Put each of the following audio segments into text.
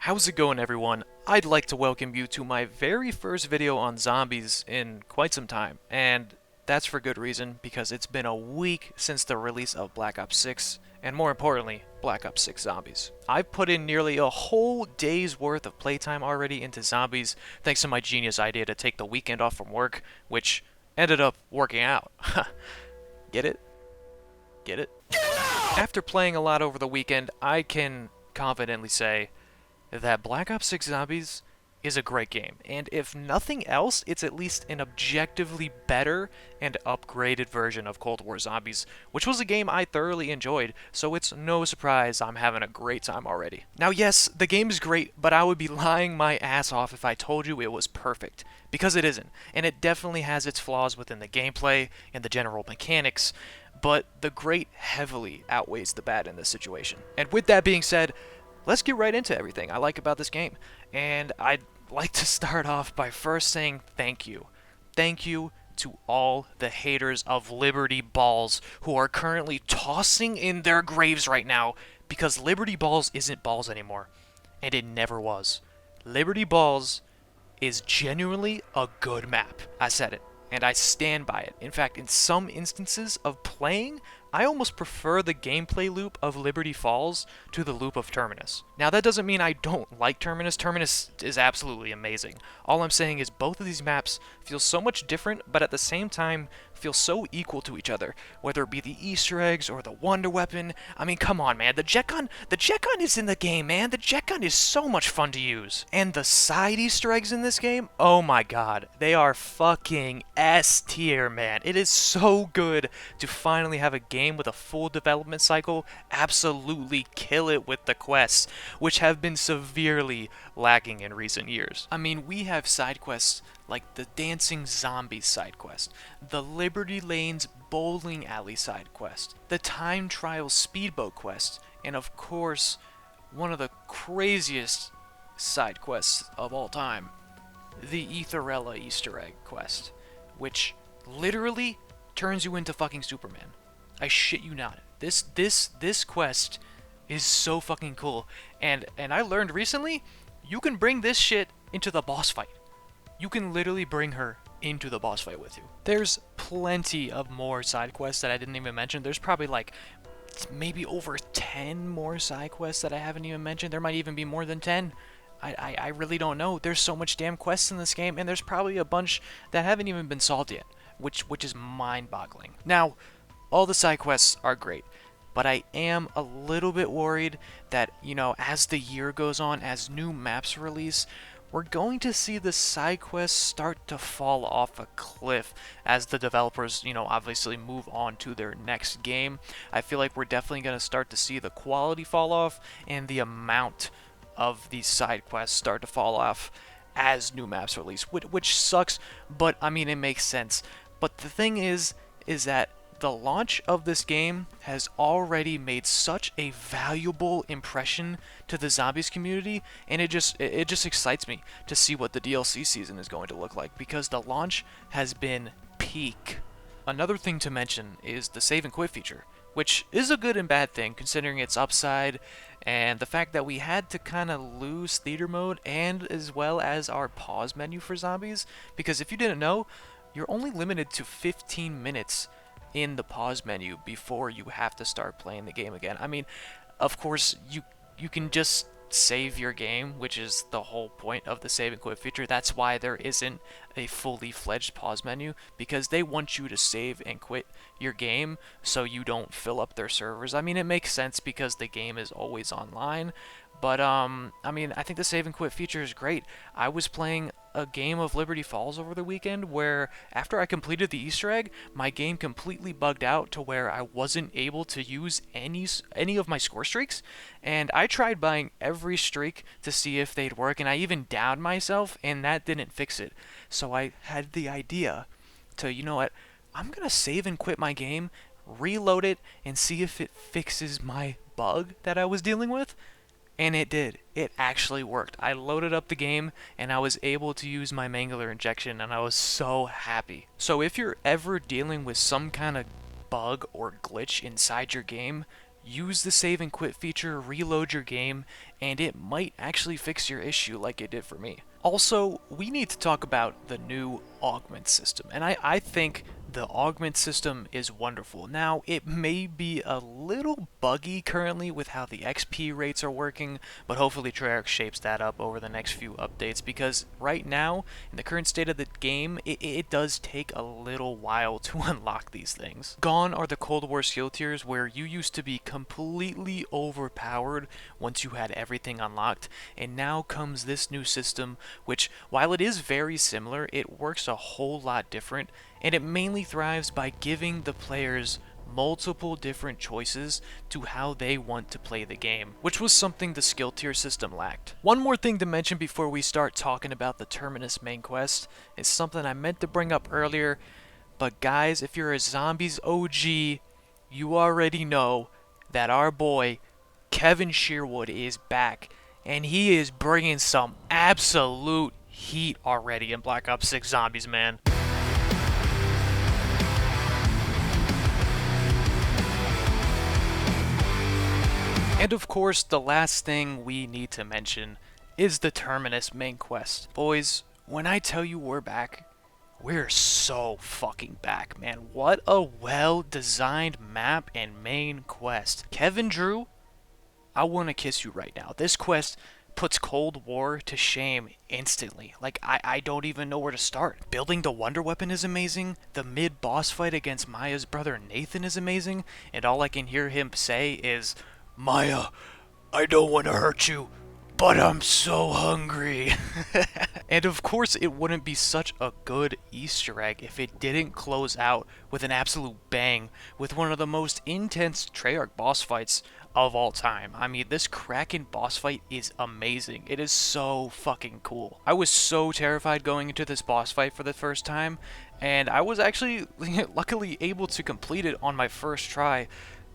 How's it going, everyone? I'd like to welcome you to my very first video on zombies in quite some time, and that's for good reason, because it's been a week since the release of Black Ops 6, and more importantly, Black Ops 6 Zombies. I've put in nearly a whole day's worth of playtime already into zombies, thanks to my genius idea to take the weekend off from work, which ended up working out. Get it? Get it? After playing a lot over the weekend, I can confidently say that Black Ops 6 Zombies is a great game, and if nothing else, it's at least an objectively better and upgraded version of Cold War Zombies, which was a game I thoroughly enjoyed, so it's no surprise I'm having a great time already. Now yes, the game is great, but I would be lying my ass off if I told you it was perfect, because it isn't, and it definitely has its flaws within the gameplay and the general mechanics, but the great heavily outweighs the bad in this situation. And with that being said, let's get right into everything I like about this game. And I'd like to start off by first saying thank you. Thank you to all the haters of Liberty Balls who are currently tossing in their graves right now because Liberty Balls isn't balls anymore. And it never was. Liberty Balls is genuinely a good map. I said it, and I stand by it. In fact, in some instances of playing, I almost prefer the gameplay loop of Liberty Falls to the loop of Terminus. Now, that doesn't mean I don't like Terminus. Terminus is absolutely amazing. All I'm saying is both of these maps feel so much different, but at the same time feel so equal to each other, whether it be the Easter eggs or the Wonder Weapon. I mean, come on, man. The jet gun is in the game, man. The jet gun is so much fun to use. And the side Easter eggs in this game, oh my god, they are fucking S tier, man. It is so good to finally have a game with a full development cycle absolutely kill it with the quests, which have been severely lacking in recent years. I mean, we have side quests like the Dancing Zombies side quest, the Liberty Lanes Bowling Alley side quest, the Time Trial Speedboat quest, and of course, one of the craziest side quests of all time, the Etherella Easter egg quest, which literally turns you into fucking Superman. I shit you not. This quest is so fucking cool, and I learned recently you can bring this shit into the boss fight. You can literally bring her into the boss fight with you. There's plenty of more side quests that I didn't even mention. There's probably like maybe over 10 more side quests that I haven't even mentioned. There might even be more than 10. I really don't know. There's so much damn quests in this game, and there's probably a bunch that haven't even been solved yet, which is mind-boggling. Now, all the side quests are great, but I am a little bit worried that, as the year goes on, as new maps release, we're going to see the side quests start to fall off a cliff as the developers, obviously move on to their next game. I feel like we're definitely going to start to see the quality fall off and the amount of these side quests start to fall off as new maps release, which sucks, but I mean, it makes sense. But the thing is that the launch of this game has already made such a valuable impression to the zombies community, and it just excites me to see what the DLC season is going to look like, because the launch has been peak. Another thing to mention is the save and quit feature, which is a good and bad thing considering its upside and the fact that we had to kind of lose theater mode and as well as our pause menu for zombies, because if you didn't know, you're only limited to 15 minutes in the pause menu before you have to start playing the game again. I mean, of course, you can just save your game, which is the whole point of the save and quit feature. That's why there isn't a fully fledged pause menu, because they want you to save and quit your game so you don't fill up their servers. I mean, it makes sense because the game is always online, but I mean, I think the save and quit feature is great. I was playing a game of Liberty Falls over the weekend where after I completed the Easter egg, my game completely bugged out to where I wasn't able to use any of my score streaks, and I tried buying every streak to see if they'd work, and I even downed myself, and that didn't fix it. So I had the idea to, you know what, I'm gonna save and quit my game, reload it, and see if it fixes my bug that I was dealing with. And it did. It actually worked. I loaded up the game and I was able to use my Mangler injection, and I was so happy. So if you're ever dealing with some kind of bug or glitch inside your game, use the save and quit feature, reload your game, and it might actually fix your issue like it did for me. Also, we need to talk about the new augment system, and I think the augment system is wonderful. Now, it may be a little buggy currently with how the XP rates are working, but hopefully Treyarch shapes that up over the next few updates, because right now, in the current state of the game, it does take a little while to unlock these things. Gone are the Cold War skill tiers where you used to be completely overpowered once you had everything unlocked, and now comes this new system which, while it is very similar, it works a whole lot different, and it mainly thrives by giving the players multiple different choices to how they want to play the game, which was something the skill tier system lacked. One more thing to mention before we start talking about the Terminus main quest is something I meant to bring up earlier, but guys, if you're a Zombies OG, you already know that our boy Kevin Sherwood is back, and he is bringing some absolute heat already in Black Ops 6 Zombies, man. And of course, the last thing we need to mention is the Terminus main quest. Boys, when I tell you we're back, we're so fucking back, man. What a well-designed map and main quest. Kevin Drew, I want to kiss you right now. This quest puts Cold War to shame instantly. Like, I don't even know where to start. Building the Wonder Weapon is amazing. The mid-boss fight against Maya's brother Nathan is amazing. And all I can hear him say is, "Maya, I don't want to hurt you, but I'm so hungry." And of course, it wouldn't be such a good Easter egg if it didn't close out with an absolute bang with one of the most intense Treyarch boss fights of all time. I mean, this Kraken boss fight is amazing. It is so fucking cool. I was so terrified going into this boss fight for the first time, and I was actually luckily able to complete it on my first try.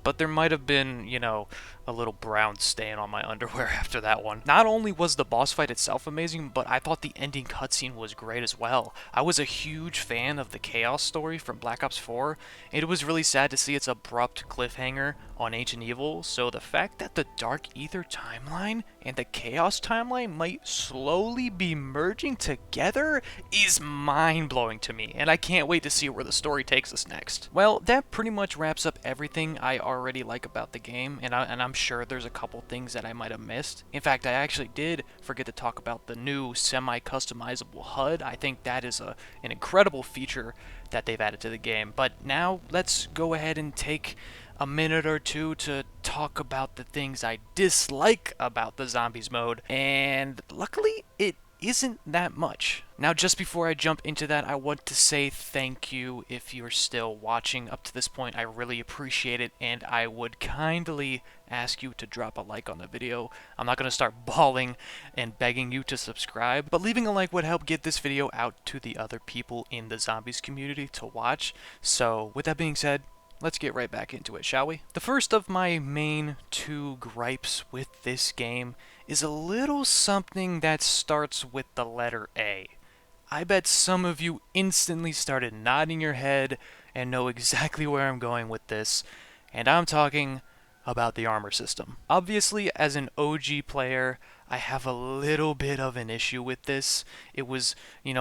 But there might have been, you know, a little brown stain on my underwear after that one. Not only was the boss fight itself amazing, but I thought the ending cutscene was great as well. I was a huge fan of the Chaos story from Black Ops 4, and it was really sad to see its abrupt cliffhanger on Ancient Evil, so the fact that the Dark Ether timeline and the Chaos timeline might slowly be merging together is mind-blowing to me, and I can't wait to see where the story takes us next. Well, that pretty much wraps up everything I already like about the game, and I'm sure there's a couple things that I might have missed. In fact, I actually did forget to talk about the new semi-customizable HUD. I think that is an incredible feature that they've added to the game. But now, let's go ahead and take a minute or two to talk about the things I dislike about the Zombies mode, and luckily, it isn't that much. Now, just before I jump into that, I want to say thank you if you're still watching up to this point. I really appreciate it, and I would kindly ask you to drop a like on the video. I'm not going to start bawling and begging you to subscribe, but leaving a like would help get this video out to the other people in the Zombies community to watch. So, with that being said, let's get right back into it, shall we? The first of my main two gripes with this game is a little something that starts with the letter A. I bet some of you instantly started nodding your head and know exactly where I'm going with this, and I'm talking about the armor system. Obviously, as an OG player, I have a little bit of an issue with this. It was,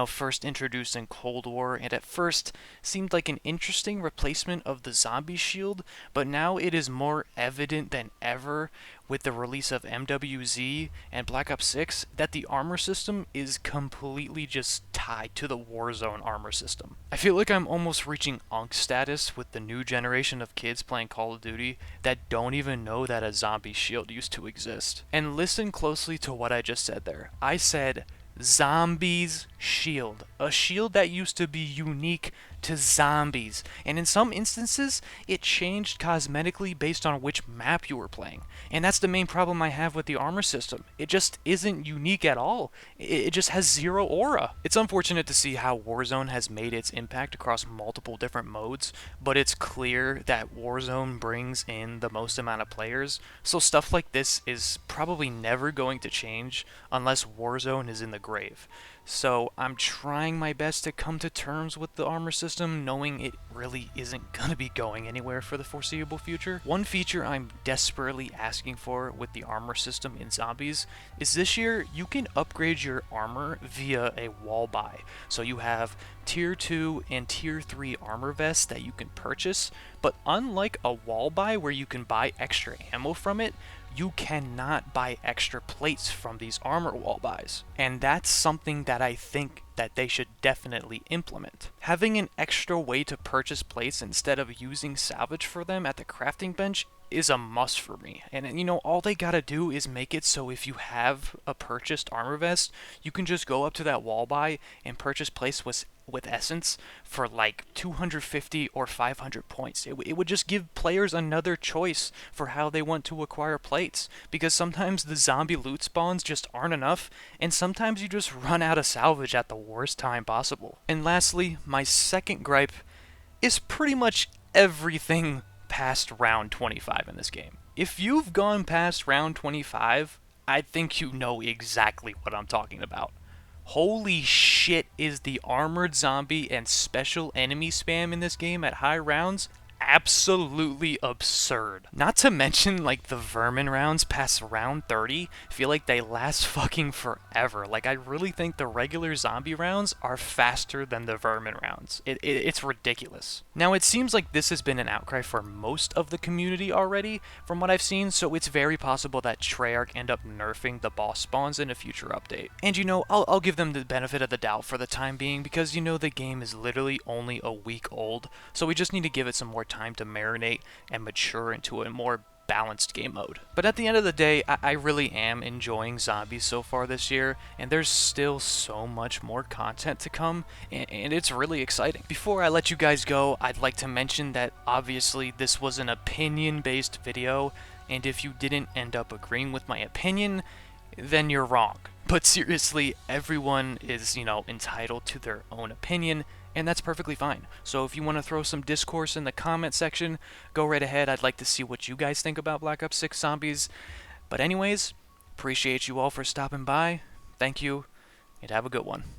first introduced in Cold War, and at first seemed like an interesting replacement of the zombie shield, but now it is more evident than ever with the release of MWZ and Black Ops 6 that the armor system is completely just tied to the Warzone armor system. I feel like I'm almost reaching Unk status with the new generation of kids playing Call of Duty that don't even know that a zombie shield used to exist. And listen closely to what I just said there. I said Zombies shield. A shield that used to be unique to zombies. And in some instances, it changed cosmetically based on which map you were playing. And that's the main problem I have with the armor system. It just isn't unique at all. It just has zero aura. It's unfortunate to see how Warzone has made its impact across multiple different modes, but it's clear that Warzone brings in the most amount of players, so stuff like this is probably never going to change unless Warzone is in the grave. So I'm trying my best to come to terms with the armor system system, knowing it really isn't gonna be going anywhere for the foreseeable future. One feature I'm desperately asking for with the armor system in Zombies is this year you can upgrade your armor via a wall buy. So you have tier 2 and tier 3 armor vests that you can purchase, but unlike a wall buy where you can buy extra ammo from it, you cannot buy extra plates from these armor wall buys. And that's something that I think that they should definitely implement. Having an extra way to purchase plates instead of using salvage for them at the crafting bench is a must for me. And you know, all they gotta do is make it so if you have a purchased armor vest, you can just go up to that wall buy and purchase plates with essence for like 250 or 500 points. It would just give players another choice for how they want to acquire plates, because sometimes the zombie loot spawns just aren't enough, and sometimes you just run out of salvage at the worst time possible. And lastly, my second gripe is pretty much everything past round 25 in this game. If you've gone past round 25, I think you know exactly what I'm talking about. Holy shit, is the armored zombie and special enemy spam in this game at high rounds absolutely absurd. Not to mention, like, the vermin rounds past round 30 feel like they last fucking forever. Like, I really think the regular zombie rounds are faster than the vermin rounds. It's ridiculous. Now, it seems like this has been an outcry for most of the community already, from what I've seen, so it's very possible that Treyarch end up nerfing the boss spawns in a future update. And you know, I'll give them the benefit of the doubt for the time being, because you know the game is literally only a week old, so we just need to give it some more time to marinate and mature into a more balanced game mode. But at the end of the day, I really am enjoying Zombies so far this year, and there's still so much more content to come, and it's really exciting. Before I let you guys go, I'd like to mention that obviously this was an opinion-based video, and if you didn't end up agreeing with my opinion, then you're wrong. But seriously, everyone is, you know, entitled to their own opinion, and that's perfectly fine. So if you want to throw some discourse in the comment section, go right ahead. I'd like to see what you guys think about Black Ops 6 Zombies. But anyways, appreciate you all for stopping by. Thank you, and have a good one.